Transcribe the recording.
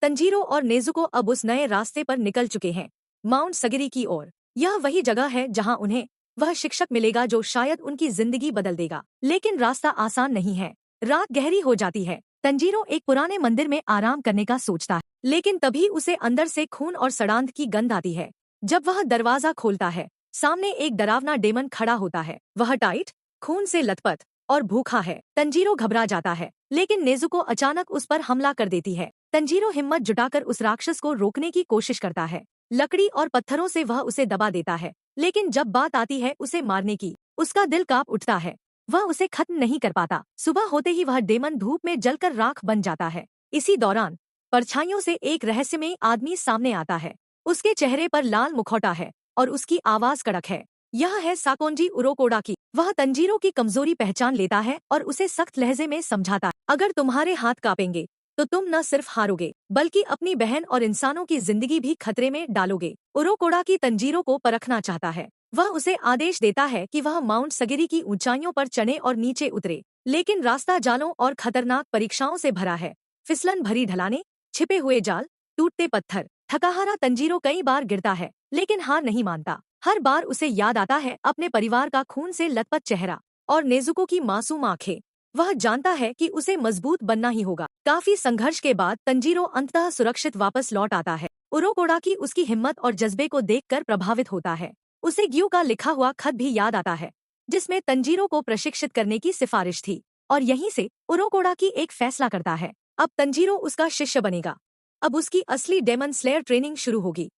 Tanjiro और Nezuko अब उस नए रास्ते पर निकल चुके हैं, माउंट सगिरी की ओर। यह वही जगह है जहां उन्हें वह शिक्षक मिलेगा जो शायद उनकी जिंदगी बदल देगा। लेकिन रास्ता आसान नहीं है। रात गहरी हो जाती है। तंजीरो एक पुराने मंदिर में आराम करने का सोचता है, लेकिन तभी उसे अंदर से खून और सड़ांध की गंध आती है। जब वह दरवाजा खोलता है, सामने एक डरावना डेमन खड़ा होता है। वह टाइट, खून से लथपथ और भूखा है। तंजीरो घबरा जाता है, लेकिन नेजुको अचानक उस पर हमला कर देती है। तंजीरो हिम्मत जुटाकर उस राक्षस को रोकने की कोशिश करता है। लकड़ी और पत्थरों से वह उसे दबा देता है, लेकिन जब बात आती है उसे मारने की, उसका दिल कांप उठता है। वह उसे खत्म नहीं कर पाता। सुबह होते ही वह डेमन धूप में जलकर राख बन जाता है। इसी दौरान परछाइयों से एक रहस्यमयी आदमी सामने आता है। उसके चेहरे पर लाल मुखौटा है और उसकी आवाज कड़क है। यह है साकोंजी उरोकोडा की। वह तंजीरो की कमजोरी पहचान लेता है और उसे सख्त लहजे में समझाता है, अगर तुम्हारे हाथ कांपेंगे तो तुम न सिर्फ हारोगे बल्कि अपनी बहन और इंसानों की जिंदगी भी खतरे में डालोगे। उरोकोडा की तंजीरो को परखना चाहता है। वह उसे आदेश देता है कि वह माउंट सगिरी की ऊंचाइयों पर चढ़े और नीचे उतरे, लेकिन रास्ता जालों और खतरनाक परीक्षाओं से भरा है। फिसलन भरी ढलानें, छिपे हुए जाल, टूटते पत्थर। थकाहारा तंजीरो कई बार गिरता है, लेकिन हार नहीं मानता। हर बार उसे याद आता है अपने परिवार का खून से लथपथ चेहरा और नेजुको की मासूम आंखें। वह जानता है कि उसे मजबूत बनना ही होगा। काफी संघर्ष के बाद तंजीरो अंततः सुरक्षित वापस लौट आता है। उरोकोडा की उसकी हिम्मत और जज्बे को देखकर प्रभावित होता है। उसे ग्यू का लिखा हुआ खत भी याद आता है, जिसमें तंजीरो को प्रशिक्षित करने की सिफारिश थी। और यहीं से उरोकोडा की एक फैसला करता है, अब तंजीरो उसका शिष्य बनेगा। अब उसकी असली डेमन स्लेयर ट्रेनिंग शुरू होगी।